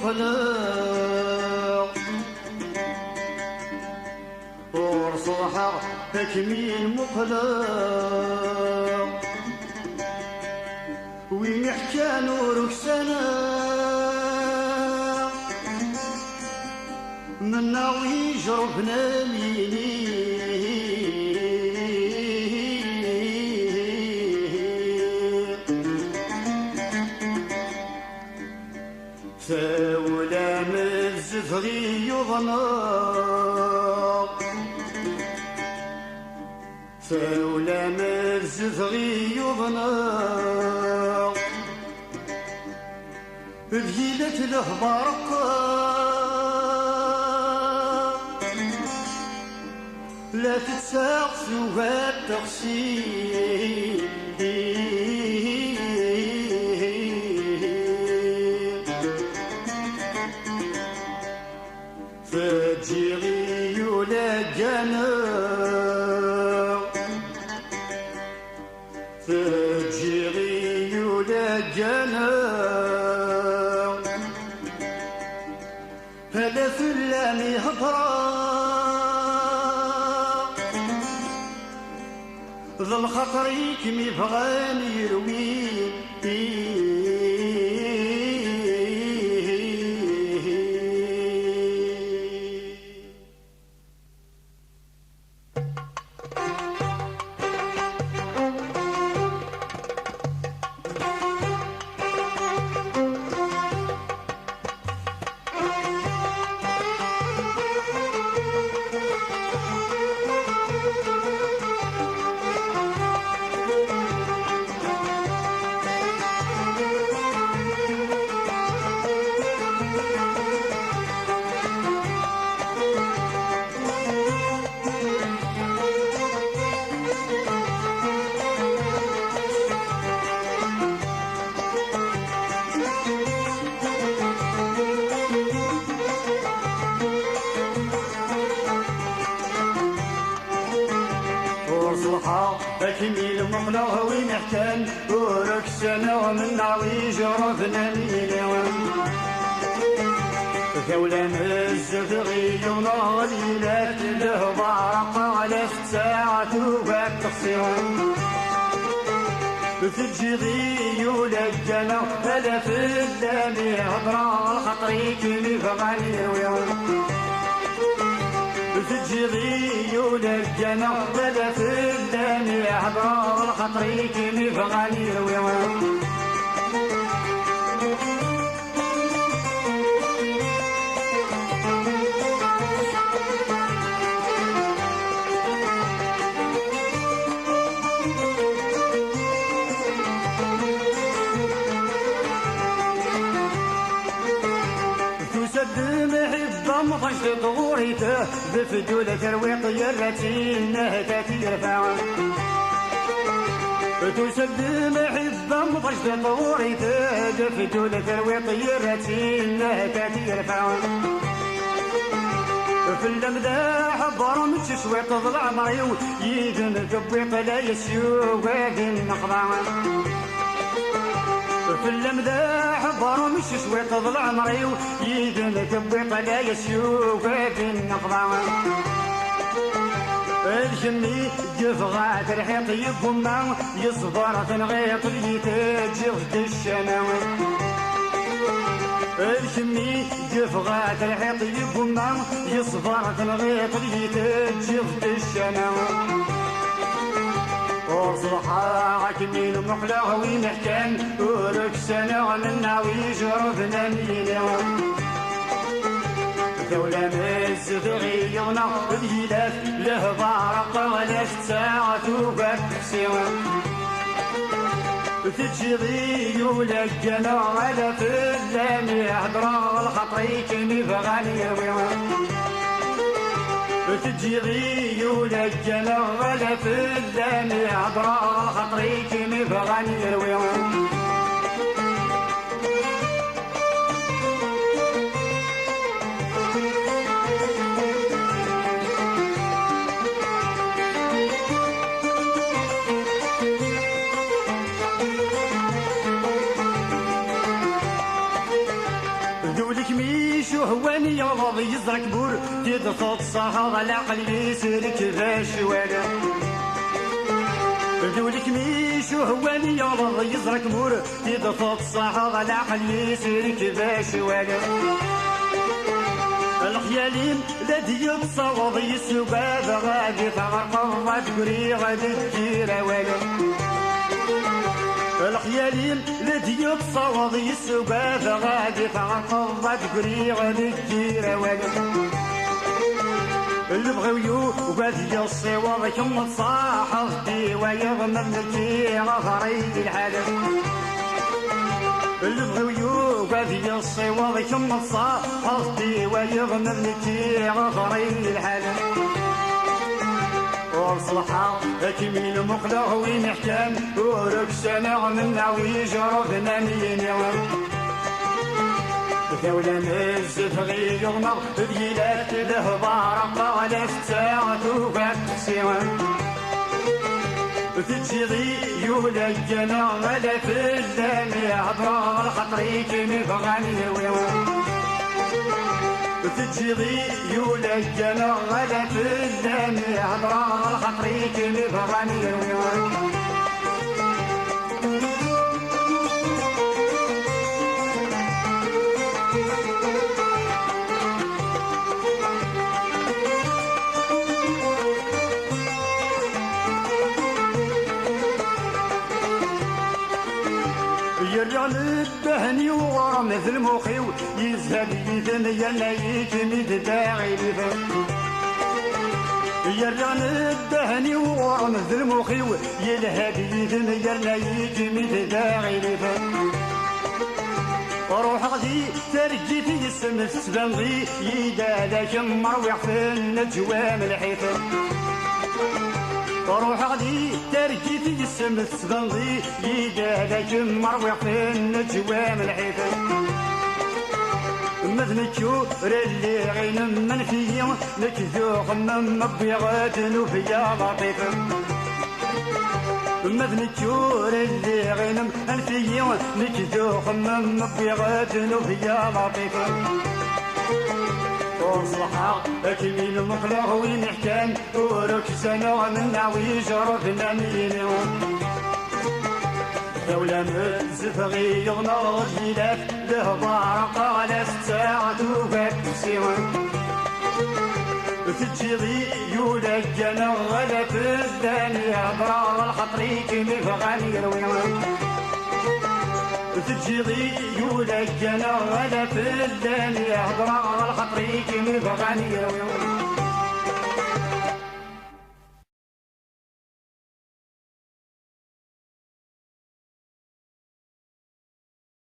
مقلق ورصحر تكمين مقلق وين حكى نورك سنة منا ويجربنا ليلي فولا مزفغي يضنق فولا مزفغي يضنق بهيلة الهبارق لا تتساق سوى التغسيل فجيغي ولا جنق فجيغي ولا جنق هذا فلاني هضرة ظل خطري كمي بغاني يروي تكميل مقلوه وين حكان ورك سنة ومنا ويجرفنا ليلة ثولة مزفغي ونغليلات له بارق على ساعة وباك تقصيهم تجيغي ولجنا هذا في اللامي هضرة خطري كلي فغاني ويوم تجيغي ولجنا هذا في اللامي هضرة خطري كلي فغاني ويوم مخش طغوريته بفدولة ترويق يرتينه تتيرفع تسد محبة مخش طغوريته بفدولة ترويق يرتينه تتيرفع في المداح برمج شوي تضلع مريو يدن تبويق لا يسيو وادن نخضع في المداح برمش شوي تضلع مريو يدن تبويق لا يسيو وادن نخضع الجمي جفغات الحيط يبوما يصبر تنغيط يتجغد الشماوي الجمي جفغات الحيط يبوما يصبر تنغيط يتجغد الشماوي وصلحا عكمين ومحلاه وين حكان ورك سنة منا ويجربنا مينا دولة مزفغي ونقض يلاف له بارق ولا ساعة وباك تقسيم تجيغي ولجنا على فلاني هضرة الخطري كمي بغاني ويوم تجيغي ولجنا على فلاني هضرة الخطري كمي بغاني ويوم يزرك بور تيد صوت صهر العقل يسلك باش ولا ذولك ميش وهواني يلا يزرك بور تيد صوت صهر العقل يسلك باش ولا الخيالين الذي يتصوض يسوباب غادي تغرقض تقري غادي تجير ولا الخيالين الذي يتصوض يسوباب غادي تغرقض تقري غادي تجير ولا اللي بغيو وغادي يصوض كم تصاحظ دي ويغمم الجي غفري الحالة اللي بغيو غادي يصوض كم تصاحظ دي ويغمم الجي غفري الحالة وصلحة كمين مقلغ وين حكام ورك سنة من ناوي جربنا مين ذولا مزف غير يغمض بيلات له بارق على فتاة وقت سيوان تجيضي يولا الجنة ولا في اللام يهضر الخطري كمي بغاني ويوان تجيضي يولا الجنة ولا في اللام يهضر الخطري كمي بغاني ويوان يرجع للدهني وغرى مثل مخيو يزهد يثن ينايك ميت داعي لفن يرجع للدهني وغرى مثل مخيو يلهد يثن ينايك ميت داعي لفن روح غدي ترجي في السم تسبنغي يدالك مروح في النجوام الحيفن روح غدي ترجي في السم تسبنغي يدالك مروح في النجوام الحيفن مذنكو رلي غين من فيه نكذو خمم مبيغات نوفيا لطيفا مذنكو رلي غين من فيه نكذو خمم مبيغات نوفيا لطيفا وصلحة كمين مخلغ وين حكام ورك سنة من ناوي جرفنا مينيون دولة مزف غي يغنى جيلات له بارق على ستاعة وقت سيوان تجيضي يولا الجنة غلا في الدنيا برا الخطري كمي فغاني رويوان تجيضي يولا الجنة غلا في الدنيا برا الخطري كمي فغاني رويوان